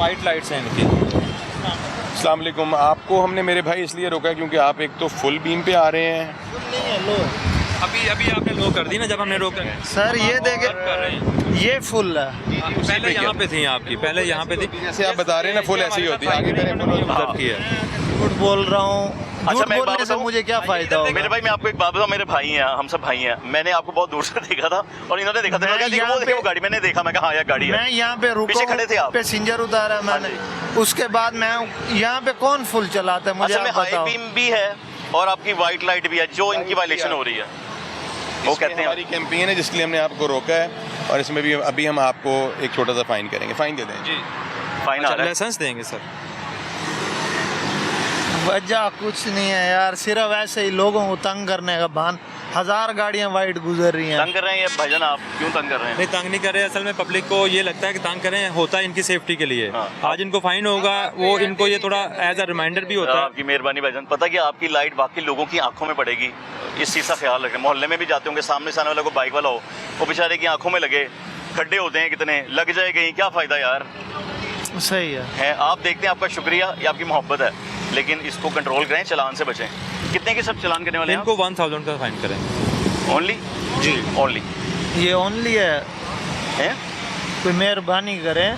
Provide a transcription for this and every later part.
White lights हैं इनकी। अस्सलाम वालेकुम। आपको हमने मेरे भाई इसलिए रोका है क्योंकि आप एक तो फुल बीम पे आ रहे हैं। नहीं है लो, अभी आपने लो कर दी ना जब हमने रोका है। सर ये देखे कर रहे हैं। ये फुल है। पहले यहाँ पे थी आपकी, पहले यहाँ पे थी। जैसे आप बता रहे हैं ना, फुल ऐसी होती है, आगे करें फुल मदद की है। झूठ बोल रहा हूँ, अच्छा, झूठ मैं एक बात बोलने से बताऊं? मुझे क्या फायदा होगा? मेरे भाई, मैं आपको एक बात बताऊं, मेरे भाई हैं, हम सब भाई हैं। मैंने आपको बहुत दूर से देखा था और इन्होंने देखा था, मैं मैं कहा, यहाँ वो देखो गाड़ी, मैंने देखा, मैं कहा हाँ यार गाड़ी है। मैं यहाँ पे रुका पीछे खड़े थे आप। पैसेंजर उतारा मैंने, उसके बाद मैं यहाँ पे कौन फुल चलाता है मुझे असल में आप हाई बताओ। बीम भी है और आपकी वाइट लाइट भी है, जो इनकी वायलेशन हो रही है। वो कहते हैं हमारी कैंपेन है जिसके लिए हमने आपको रोका है, और इसमें भी अभी हम आपको एक छोटा सा फाइन करेंगे। फाइन दे दें जी, फाइन आ रहा है। लाइसेंस देंगे सर। वजह कुछ नहीं है यार, सिर्फ ऐसे ही लोगों को तंग करने का बहाना। 1000 गाड़ियाँ वाइट गुजर रही हैं। तंग कर रहे हैं ये भाईजान, आप क्यों तंग कर रहे हैं? नहीं, तंग नहीं कर रहे, असल में पब्लिक को ये लगता है कि तंग करें, होता है इनकी सेफ्टी के लिए। हाँ। आज इनको फाइन होगा, वो इनको ये थोड़ा एज अ रिमाइंडर भी होता है। आपकी मेहरबानी भाईजान। पता कि आपकी लाइट बाकी लोगों की आंखों में पड़ेगी, इस चीज़ का ख्याल रखें। मोहल्ले में भी जाते होंगे, सामने से आने वाला को बाइक वाला हो, वो बेचारे की आंखों में लगे, खड्डे होते हैं कितने, लग जाए कहीं, क्या फ़ायदा यार सही है। आप देखते हैं, आपका शुक्रिया, ये आपकी मोहब्बत है, लेकिन इसको कंट्रोल करें, चलान से बचें। कितने के सब चलान करने वाले हैं? इनको 1000 का फाइन करें। ओनली जी, ओनली ये ओनली है, हैं? कोई मेहरबानी करें।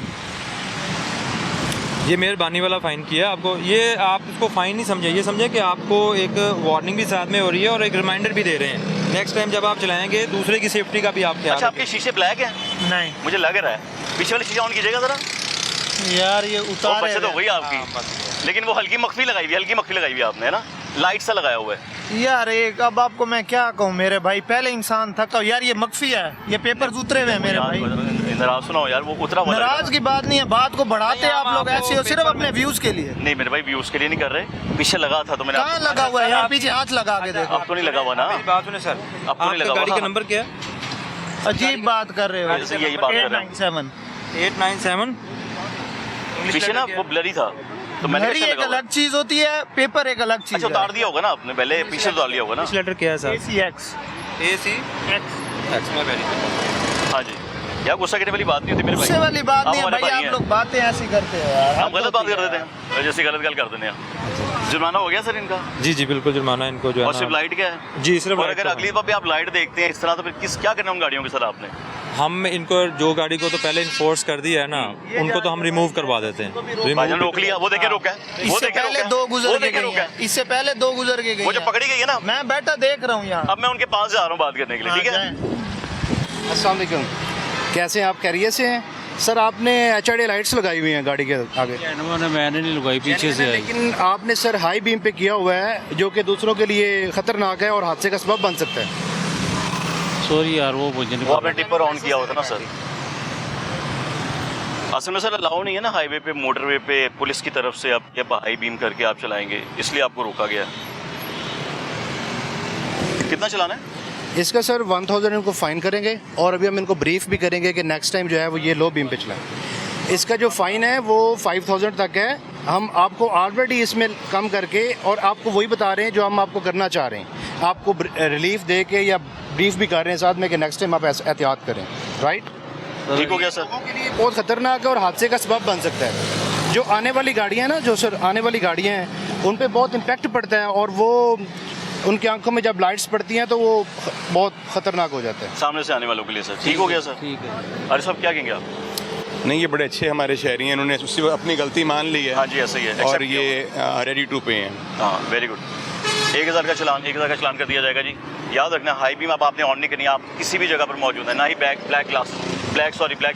ये मेहरबानी वाला फ़ाइन किया आपको। ये आप इसको फ़ाइन नहीं समझे, ये समझे कि आपको एक वार्निंग भी साथ में हो रही है और एक रिमाइंडर भी दे रहे हैं। नेक्स्ट टाइम जब आप चलाएंगे दूसरे की सेफ्टी का भी आप ख्याल अच्छा, रखें। आपके शीशे ब्लैक हैं? नहीं मुझे लग रहा है। पीछे वाली चीज़ें ऑन कीजिएगा ज़रा। यार ये वो उतारे बचत हो गई आपकी, लेकिन वो हल्की मख्फी लगाई हुई है, हल्की मख्फी लगाई हुई है आपने, है ना, लाइट सा लगाया हुआ है। यार एक, अब आपको मैं क्या कहूँ मेरे भाई, पहले इंसान थका यार, ये मख्फी है, ये पेपर उतरे हुए हैं मेरे भाई। नाराज सुना हो यार, वो उतरा हुआ नाराज की बात नहीं है, बात को बढ़ाते हैं आप लोग ऐसे हो, सिर्फ अपने व्यूज के लिए। नहीं मेरे भाई, व्यूज के लिए नहीं कर रहे, पीछे लगा था तो मैंने कहाँ लगा हुआ है? यहाँ पीछे हाथ लगा के देखो। अब तो नहीं लगा हुआ ना। मेरी बात सुने सर, अब तो नहीं लगा आपकी गाड़ी हुआ। का नंबर क्या है? अजीब बात कर रहे हो। ऐसे यही बात कर रहे हैं। 897 897। पीछे ना वो ब्लरी था तो मैंने घड़ी कैसे एक लगा हुआ? अलग चीज होती है, पेपर एक अलग चीज अच्छा, उतार दिया होगा ना आपने, पहले पीछे उतार लिया होगा ना। इस लेटर क्या है सर? ACX AC में वेरी। हाँ जी, यार गुस्सा करने वाली बात नहीं होती मेरे गुस्से भाई। वाली बात नहीं है हमारे भाई, भाई आप लोग बातें ऐसी करते हो यार। हम गलत बात कर देते हैं, जैसे गलत गल कर देते हैं। जुर्माना हो गया सर इनका? जी जी बिल्कुल, जुर्माना इनको जो और है सिर्फ ना। लाइट क्या है? जी सिर्फ और लाइट अगर का अगली बार भी आप लाइट देखते हैं इस तरह, तो फिर क्या करना है उन गाड़ियों के सर आपने? हम इनको, जो गाड़ी को तो पहले इन्फोर्स कर दिया है ना, उनको तो हम रिमूव करवा देते हैं। भाईजान रोक लिया, वो देखे रोका है, वो इससे देखे पहले रोका है, दो वो गुजर के देखे गई रोका हैं, है। इससे पहले 2 गुजर के गई वो जो हैं। पकड़ी गई है ना, मैं बैठा देख रहा हूँ यहाँ। अब मैं उनके पास जा रहा हूँ बात करने के लिए, ठीक है? अस्सलाम वालेकुम, कैसे हैं आप? खैरियत से हैं? सर आपने HID लाइट्स लगाई हुई हैं गाड़ी के आगे। मैंने नहीं लगाई, पीछे से आई। लेकिन आपने सर हाई बीम पे किया हुआ है, जो कि दूसरों के लिए खतरनाक है और हादसे का सबब बन सकता है। सॉरी यार, वो मुझे नहीं वो आपने पता। टिपर ऑन किया होता ना सर। असल में सर अलाउ नहीं है ना हाईवे पे, मोटरवे पे पुलिस की तरफ से आप ये हाई बीम करके आप चलाएंगे, इसलिए आपको रोका गया। कितना चलाना है? इसका सर 1000 इनको फ़ाइन करेंगे, और अभी हम इनको ब्रीफ भी करेंगे कि नेक्स्ट टाइम जो है वो ये लो बीम पे चलाएं। इसका जो फ़ाइन है वो 5000 तक है। हम आपको ऑलरेडी इसमें कम करके और आपको वही बता रहे हैं जो हम आपको करना चाह रहे हैं, आपको रिलीफ दे के या ब्रीफ भी कर रहे हैं साथ में कि नेक्स्ट टाइम आप एहतियात करें। राइट, ठीक हो गया सर? लोगों के लिए बहुत ख़तरनाक है और हादसे का सबब बन सकता है। जो आने वाली गाड़ियाँ हैं ना, जो सर आने वाली गाड़ियाँ हैं, उन पे बहुत इम्पेक्ट पड़ता है, और वो उनकी आंखों में जब लाइट्स पड़ती हैं तो वो बहुत ख़तरनाक हो जाता है। सामने से आने वालों के लिए सर। ठीक हो गया सर? ठीक है। अरे साहब क्या कहेंगे आप? नहीं, ये बड़े अच्छे हमारे शहरी हैं, इन्होंने उससे अपनी गलती मान ली है। हाँ जी, ऐसा ही है। और Accept किया ये रेडी टू पे हैं। हुआ। हाँ वेरी गुड। 1000 का चलान कर दिया जाएगा जी। याद रखना, हाई बीम आप आपने ऑन नहीं करनी, आप किसी भी जगह पर मौजूद है, ना ही ब्लैक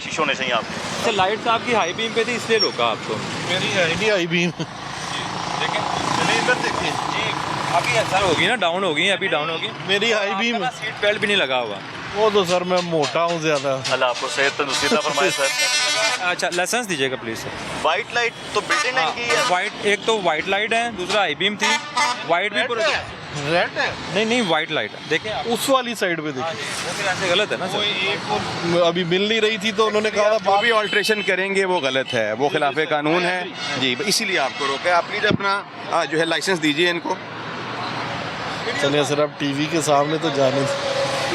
शीशे होने चाहिए आपके। तो लाइट्स आपकी हाई बीम पे थी इसलिए रोका आपको। मेरी है नहीं आई बीम। देखें मैंने इधर देखी जी, अभी सर होगी ना, डाउन होगी, अभी डाउन होगी। मेरी हाई बीम। सीट बेल्ट भी नहीं लगा हुआ। वो तो सर मैं मोटा हूँ ज़्यादा। अल्लाह आपको सेहत तंदुरुस्ती अता फरमाए सर। अच्छा, लाइसेंस दीजिएगा प्लीज़ सर। वाइट लाइट तो बिल्डिंग लाइन की है। वाइट, एक तो वाइट लाइट है, दूसरा हाई बीम थी। वाइट भी पूरा रेड है नहीं वाइट लाइट है, देखें आप। उस वाली साइड पे देखिए। वो फिर ऐसे गलत है ना वो सर। एक अभी मिल नहीं रही थी तो उन्होंने कहा था वो भी ऑल्ट्रेशन करेंगे, वो गलत है, वो खिलाफ कानून है जी, इसीलिए आपको रोका है। आप प्लीज़ अपना जो है लाइसेंस दीजिए इनको। चलिए सर, अब टीवी के सामने तो जाने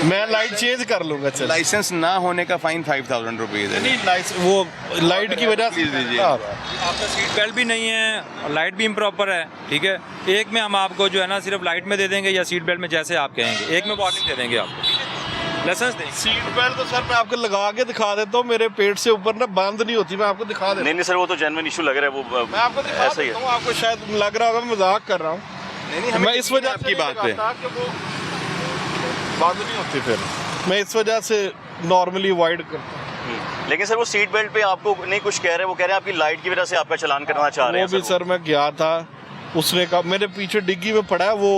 मैं लाइट चेंज कर लूंगा चल। लाइसेंस ना होने का फाइन 5000 रुपीज़ है। नहीं लाइट वो लाइट की वजह से प्लीज दीजिए। हाँ। आपका सीट बेल्ट भी नहीं है, लाइट भी इम्प्रॉपर है, ठीक है। एक में हम आपको जो है ना सिर्फ लाइट में दे देंगे या सीट बेल्ट में, जैसे आप कहेंगे। एक में वार्निंग दे देंगे आपको, लाइसेंस देंगे। सीट बेल्ट तो सर मैं आपको लगा के दिखा देता हूँ, मेरे पेट से ऊपर ना बंद नहीं होती, मैं आपको दिखा देता नहीं नहीं सर, वो तो जेन्युइन इशू लग रहा है वो। मैं आपको दिखा ऐसा ही देता है। हूँ, आपको शायद लग रहा होगा मैं मजाक कर रहा हूँ। नहीं मैं इस वजह आपकी बात पे बंद नहीं होती, फिर मैं इस वजह से नॉर्मली अवॉइड करता हूँ। लेकिन सर वो सीट बेल्ट पे आपको नहीं कुछ कह रहे, वो कह रहे हैं आपकी लाइट की वजह से आपका चालान करना चाह रहे वो हैं भी सर मैं गया था, उसने कहा मेरे पीछे डिग्गी में पड़ा है वो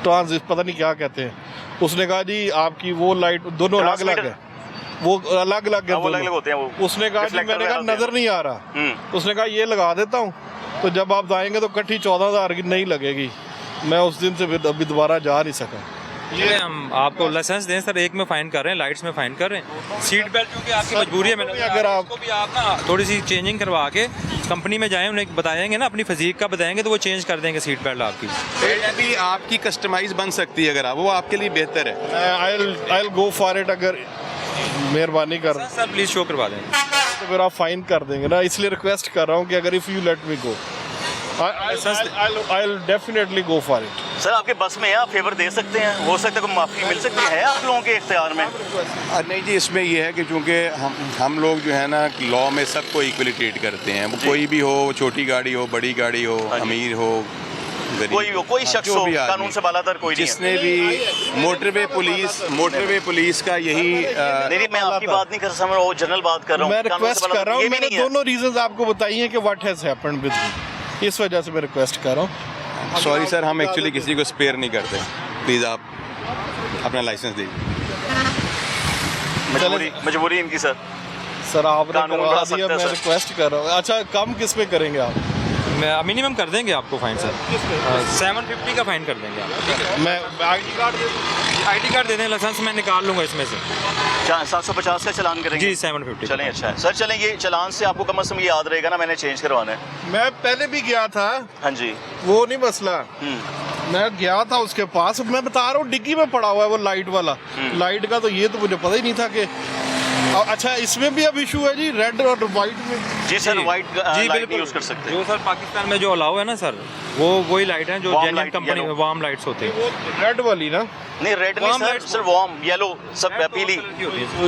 ट्रांजिट, पता नहीं क्या कहते हैं, उसने कहा जी आपकी वो लाइट दोनों अलग अलग है, वो अलग अलग है, वो अलग अलग होते हैं वो। उसने कहा जी Reflector मैंने कहा वगैरह होते नजर नहीं आ रहा, हैं। उसने कहा ये लगा देता हूँ, तो जब आप आएंगे तो कट्ठी 14,000 की नहीं लगेगी। मैं उस दिन से फिर अभी दोबारा जा नहीं सका। ये हम आपको लाइसेंस दें सर, एक में फाइन कर रहे हैं, लाइट्स में फाइन कर रहे हैं। सीट बेल्ट क्योंकि आपकी मजबूरी है, मैंने अगर आप- उसको भी आप ना थोड़ी सी चेंजिंग करवा के कंपनी में जाएं, उन्हें बताएंगे ना अपनी फिजिक का बताएंगे तो वो चेंज कर देंगे सीट बेल्ट आपकी। बेल्ट भी आपकी कस्टमाइज बन सकती है, अगर आप, वो आपके लिए बेहतर है। I will go for it, अगर मेहरबानी कर सर प्लीज़ शो करवा दें। तो फिर आप फाइन कर देंगे ना, इसलिए रिक्वेस्ट कर रहा हूँ कि अगर if you let me go I will definitely go for it. Sir आपके बस में है, आप फेवर दे सकते हैं, हो सकता है कोई माफ़ी मिल सकती है आप लोगों के इख्तियार में। नहीं जी, इसमें ये है कि चूँकि हम लोग जो है ना लॉ में सबको इक्वली ट्रीट करते हैं, वो कोई भी हो, छोटी गाड़ी हो, बड़ी गाड़ी हो, हाँ जी। अमीर हो, गरीब कोई हो, कोई शख्स जो हो, भी आदमी, कानून से बालातर कोई नहीं है। जिसने भी मोटरवे पुलिस का यही नहीं नहीं, मैं आपकी बात नहीं कर समझ रहा हूँ, जनरल बात कर रहा हूँ। मैं कानून से रिक्वेस्ट कर बालातर रहा हूँ, ये भी मैंने नहीं है। दोनों रीजंस आपको बताई हैं कि what has happened with me, इस वजह से मैं रिक्वेस्ट कर रहा हूँ। सॉरी सर, हम एक्चुअली किसी को स्पेयर नहीं करते। प्लीज़ आप अपना लाइसेंस दीजिए। मजबूरी इनकी सर। सर आपने कानून करवा बड़ा दिया, सख्त है, मैं सर। रिक्वेस्ट कर रहा हूँ। अच्छा कम किस पे करेंगे आप? मैं मिनिमम कर देंगे आपको फाइन सर, 750 का फाइन कर देंगे आप, ठीक है। मैं आईडी कार्ड दे दूँ? ID कार्ड दे दें, लाइसेंस मैं निकाल लूँगा इसमें से। 750 का चलान करेंगे जी 750। चलें, अच्छा है सर। चलें, ये चलान से आपको कम से कम ये याद रहेगा ना, मैंने चेंज करवाना है। मैं पहले भी गया था, हाँ जी। वो नहीं मसला, हम्म। मैं गया था उसके पास, मैं बता रहा हूँ डिग्गी में पड़ा हुआ है वो लाइट वाला, लाइट का तो ये तो मुझे पता ही नहीं था कि अच्छा इसमें भी अब इशू है जी, रेड और वाइट में। जी सर, वाइट जी लाइट बिल्कुल यूज़ कर सकते हैं। जो सर पाकिस्तान में जो अलाउ है ना सर, वो वही लाइट है जो Warm genuine light, company yellow। Warm lights होती है। वो रेड वाली ना नहीं रेड नहीं Warm sir, light- sir warm yellow सब पीली।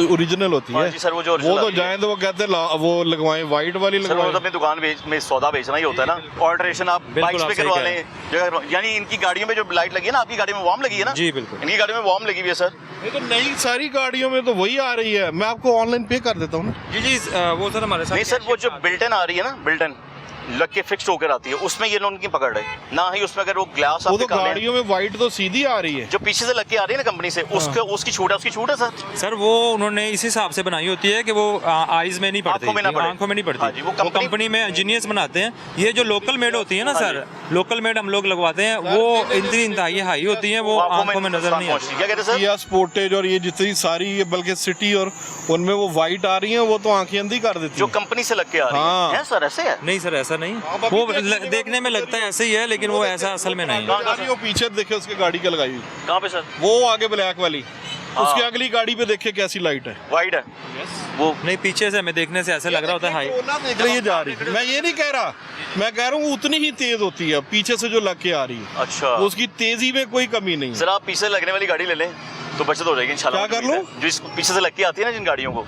ओरिजिनल होती हाँ है जी सर, वो जो वो original तो आती है। जाए तो वो कहते हैं वो लगवाएं, वाइट वाली सर वो तो लगवाएं। अपनी दुकान में सौदा बेचना ही होता है ना, ऑल्ट्रेशन आप बिल्कुल, बाइक्स आप पे सही करवा कह रहे लें। यानी इनकी गाड़ियों में जो लाइट लगी है ना, आपकी गाड़ी में वार्म लगी है ना? जी बिल्कुल। इनकी गाड़ी में वार्म लगी हुई है सर। ये तो नई सारी गाड़ियों में तो वही आ रही है, मैं आपको ऑनलाइन पे कर देता हूँ ना। जी जी वो सर हमारे साथ नहीं सर, वो जो बिल्टन आ रही है ना, बिल्टन लग के फिक्स होकर आती है, उसमें ये लोग की पकड़ है ना ही, उसमें अगर वो ग्लास वो आप तो निकालें, गाड़ियों में वाइट तो सीधी आ रही है। जो पीछे से लग के आ रही है ना कंपनी से, उसकी छूट है, उसकी छूट है सर। सर वो उन्होंने इस हिसाब से बनाई होती है कि वो आईज में नहीं पड़ती, आंखों में ना पड़े। आंखों में नहीं पड़ती। हाँ जी, वो वो कंपनी में इंजीनियर्स बनाते हैं। ये जो लोकल मेड होती है ना हाँ सर, लोकल मेड हम लोग लगवाते हैं, वो इतनी इंतहाई हाई होती है, वो आंखों में नजर नहीं आती। क्या कहते हैं सर? या स्पोर्टेज और ये जितनी सारी ये बल्कि सिटी और उनमें वो वाइट आ रही है, वो तो आंखें अंधी कर देती जो है। कंपनी से लग के आ रही हाँ। है सर, ऐसे है? नहीं सर ऐसा नहीं, आप अभी वो देख लीजिए, देखने में लगता है ऐसे ही है, लेकिन वो ऐसा असल में नहीं है। गाड़ी वो पीछे देखे उसके गाड़ी के लगाई हुई, कहाँ पे सर? वो आगे ब्लैक वाली, हाँ। उसकी अगली गाड़ी पे देखे कैसी लाइट है। वाइड है वो। नहीं पीछे से हमें देखने से ऐसा लग रहा होता है हाई। ओला देख रही है जा रही है। मैं ये नहीं कह रहा, मैं कह रहा हूँ उतनी ही तेज होती है पीछे से जो लग के आ रही है, अच्छा उसकी तेजी में कोई कमी नहीं है। सर, आप पीछे लगने वाली गाड़ी ले लें तो बचत हो जाएगी इंशाल्लाह। क्या कर लूं? जो इस पीछे से लग के आती है ना जिन गाड़ियों को,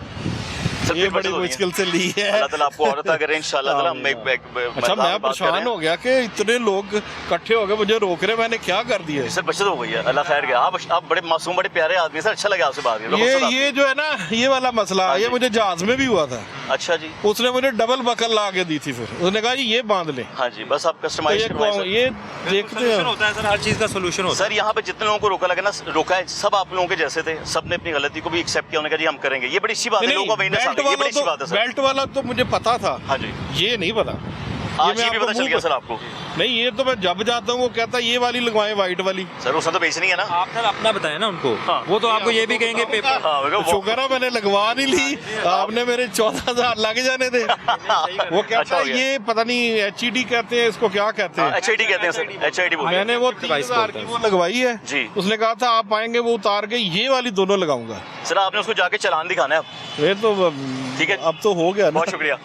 सर, ये फिर बड़ी बचत हो रही है। मुश्किल से ली है। अल्लाह ताला आपको और अता करे इंशाल्लाह ताला। अच्छा मैं परेशान हो गया कि इतने लोग इकट्ठे हो गए मुझे रोक रहे, मैंने क्या कर दिया है? सर बचत हो गई है, अल्लाह खैर किया। आप बड़े मासूम, बड़े प्यारे आदमी हैं सर, अच्छा लगा आपसे बात करके। ये जो है ना, ये वाला मसला हाँ ये जी। मुझे जहाज में भी हुआ था। अच्छा जी। उसने मुझे डबल बकल ला के दी थी, फिर उसने कहा जी ये बांध ले। हाँ जी, बस आप तो कस्टमाइज करवाएं सर। ये देखते सोल्यूशन हैं। होता है सर, हर चीज़ का सोल्यूशन होता है। सर यहाँ पे जितने लोगों को रोका लगा ना, रोका है, सब आप लोगों के जैसे थे, सबने अपनी गलती को भी एक्सेप्ट किया, उन्होंने कहा जी हम करेंगे। ये बड़ी अच्छी बात है, लोगों को अवेयरनेस आ गई, ये बड़ी अच्छी बात है सर। बेल्ट वाला तो मुझे पता था, हाँ जी, ये नहीं पता। आज मैं ये भी आपको पता चल मुंह गया पे- सर आपको। नहीं ये तो मैं जब जाता हूँ वो कहता है ये वाली लगवाएं वाइट वाली। सर उसने तो बेचनी है ना। आप सर अपना बताएं ना उनको, हाँ। वो तो आपको ये भी कहेंगे पेपर। हाँ, वो- तो शुक्र है मैंने लगवा नहीं ली, आपने मेरे 14,000 लग जाने थे। वो अच्छा कहता हो है गया। ये पता नहीं HED कहते हैं इसको, क्या कहते हैं। HID कहते हैं सर, HID बोलते हैं। मैंने वो 30,000 की वो लगवाई है जी। उसने कहा था आप आएंगे वो उतार के ये वाली दोनों लगाऊंगा। सर आपने उसको जाके चालान दिखाना है अब। ये तो ठीक है। अब तो हो गया ना। बहुत शुक्रिया।